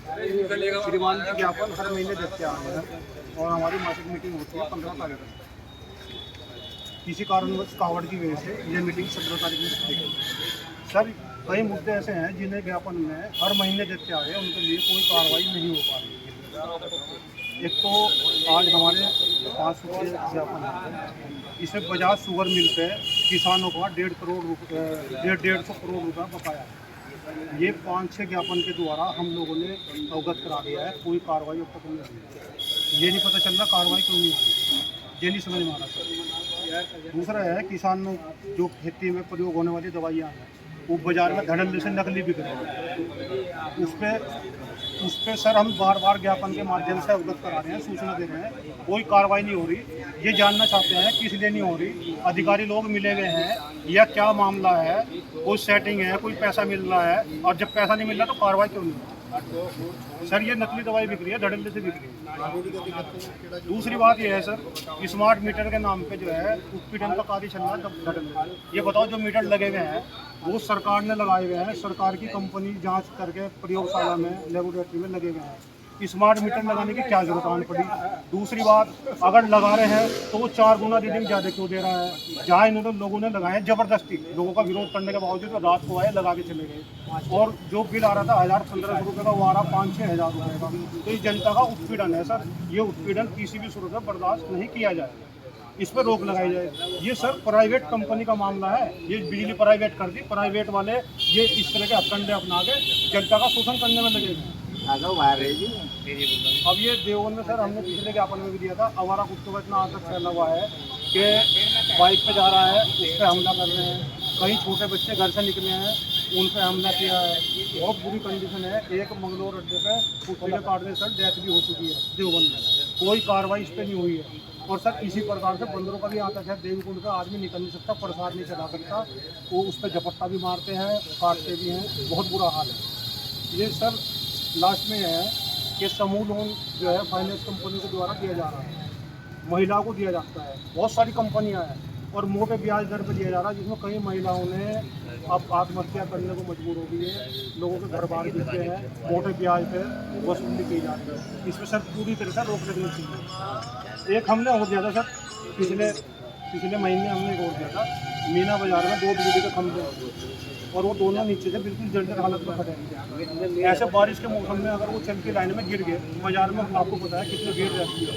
श्रीमान जी ज्ञापन हर महीने देते आ रहे हैं और हमारी मासिक मीटिंग होती है 15 तारीख को। किसी कारणवश कावड़ की वजह से ये मीटिंग 17 तारीख में रखी गई। सर कई मुद्दे ऐसे हैं जिन्हें ज्ञापन में हर महीने देते आ रहे हैं, उनके लिए कोई कार्रवाई नहीं हो पा रही। एक तो आज हमारे 5 रुपये ज्ञापन है, इसमें बजाज शुगर मिल पे किसानों का 1.5 करोड़ रुपया बकाया है। ये 5-6 ज्ञापन के द्वारा हम लोगों ने अवगत करा दिया है, कोई कार्रवाई अब तक नहीं हुई। ये नहीं पता चल रहा कार्रवाई क्यों नहीं हुई, ये नहीं समझ में आ रहा सर। दूसरा है किसानों जो खेती में प्रयोग होने वाली दवाइयाँ हैं वो बाज़ार में धड़ल्ले से नकली बिक रही है। उस पर सर हम बार बार ज्ञापन के माध्यम से अवगत करा रहे हैं, सूचना दे रहे हैं, कोई कार्रवाई नहीं हो रही। ये जानना चाहते हैं किस लिए नहीं हो रही, अधिकारी लोग मिले हुए हैं या क्या मामला है, कोई सेटिंग है, कोई पैसा मिल रहा है, और जब पैसा नहीं मिल रहा तो कार्रवाई क्यों नहीं? सर ये नकली दवाई बिक रही है, धड़ल्ले से बिक रही है। दूसरी बात ये है सर, स्मार्ट मीटर के नाम पे जो है उत्पीड़न का कार्य चल रहा है धड़ल्ले। ये बताओ जो मीटर लगे हुए हैं वो सरकार ने लगाए हुए हैं, सरकार की कंपनी जांच करके प्रयोगशाला में लेबोरेटरी में लगे हुए हैं। स्मार्ट मीटर लगाने की क्या जरूरत आने पड़ी? दूसरी बात, अगर लगा रहे हैं तो वो 4 गुना रीडिंग ज़्यादा क्यों दे रहा है? जहाँ इन्होंने लोगों ने लगाए जबरदस्ती, लोगों का विरोध करने के बावजूद तो रात को आए लगा के चले गए, और जो बिल आ रहा था 1000-1500 रुपये का वो आ रहा 5-6 हज़ार रुपये का। तो ये जनता का उत्पीड़न है सर, ये उत्पीड़न किसी भी सूरत में बर्दाश्त नहीं किया जाएगा, इस पर रोक लगाई जाए। ये सर प्राइवेट कंपनी का मामला है, ये बिजली प्राइवेट कर दी, प्राइवेट वाले ये इस तरह के हथकंडे अपना के जनता का शोषण करने में लगे हैं। अब ये देवगन में सर हमने पिछले ज्ञापन में भी दिया था, आवारा कुत्तों का इतना आतंक फैला हुआ है कि बाइक पे जा रहा है उस पर हमला कर रहे हैं, कई छोटे बच्चे घर से निकले हैं उन पर हमला किया है, बहुत बुरी कंडीशन है। एक मंगलोर अड्डे पे कुत्ते के काटने सर डेथ भी हो चुकी है देवगन में, कोई कार्रवाई इस पर नहीं हुई है। और सर इसी प्रकार से बंदरों का भी आतंक है, देवकुंड का आदमी निकल नहीं सकता, प्रसाद नहीं चला सकता, वो उस पर झपट्टा भी मारते हैं, काटते भी हैं, बहुत बुरा हाल है। ये सर लास्ट में है कि समूह लोन जो है फाइनेंस कंपनी के द्वारा दिया जा रहा है, महिलाओं को दिया जाता है, बहुत सारी कंपनियां हैं और मोटे ब्याज दर पर दिया जा रहा है, जिसमें कई महिलाओं ने अब आत्महत्या करने को मजबूर हो गई है, लोगों के घर बार गिरते हैं, मोटे ब्याज पर वसूली की जा रही है। इसमें सर पूरी तरह से रोक लगनी चाहिए। एक हमने और दिया था सर, पिछले महीने हमने एक और दिया था, मीना बाजार में 2 बिजली के खंभे और वो दोनों नीचे से बिल्कुल जर्जर हालत में खड़े हैं। ऐसे बारिश के मौसम में अगर वो चल की लाइन में गिर गए, बाजार में आपको पता है कितनी भीड़ रहती है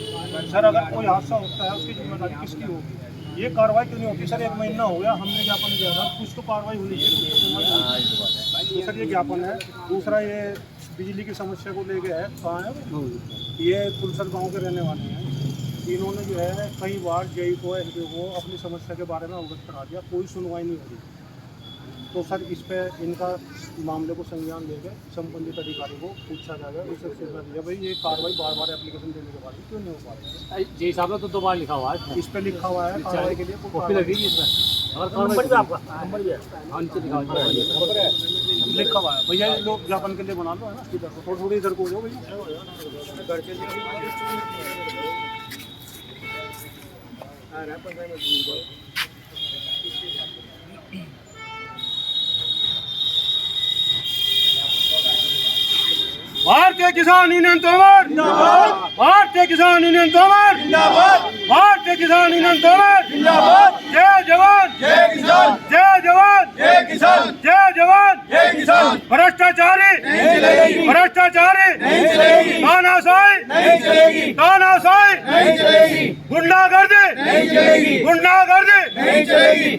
सर, अगर कोई हादसा होता है उसकी जिम्मेदारी किसकी होगी? ये कार्रवाई क्यों नहीं होती सर? 1 महीना हो गया हमने ज्ञापन दिया था, कुछ तो कार्रवाई होनी चाहिए। तो सर ये ज्ञापन है। दूसरा ये बिजली की समस्या को लेके है, कहाँ है ये तुलसर गाँव के रहने वाले हैं, इन्होंने जो है कई बार जेई को एसडीओ को अपनी समस्या के बारे में अवगत करा दिया, कोई सुनवाई नहीं हो रही। तो सर इस पर इनका मामले को संज्ञान लेकर संबंधित अधिकारी को पूछा जाएगा, उससे सूचना दिया भाई ये कार्रवाई बार एप्लीकेशन देने के बाद क्यों नहीं हो पा रही? जी साहब तो 2 बार लिखा हुआ है, इस पर लिखा हुआ है कार्रवाई के लिए कॉपी लगेगी इसमें, और नंबर भी आपका नंबर भी है, हाँ नीचे लिखा हुआ है, लिखा हुआ है भैया, ये लोग ज्ञापन के लिए बना लो है ना, इधर को थोड़ी इधर को हो जाओ भैया घर के लिए। भारतीय किसान यूनियन तोमर जिंदाबाद, भारतीय किसान यूनियन तोमर जिंदाबाद, भारतीय किसान यूनियन तोमर जिंदाबाद। जय जवान जय किसान, जय जवान जय किसान, जय जवान जय किसान। भ्रष्टाचारी नहीं चलेगी, भ्रष्टाचारी नहीं चलेगी, तानाशाही नहीं चलेगी, तानाशाही नहीं चलेगी, गुंडागर्दी नहीं चलेगी, गुंडागर्दी नहीं चलेगी।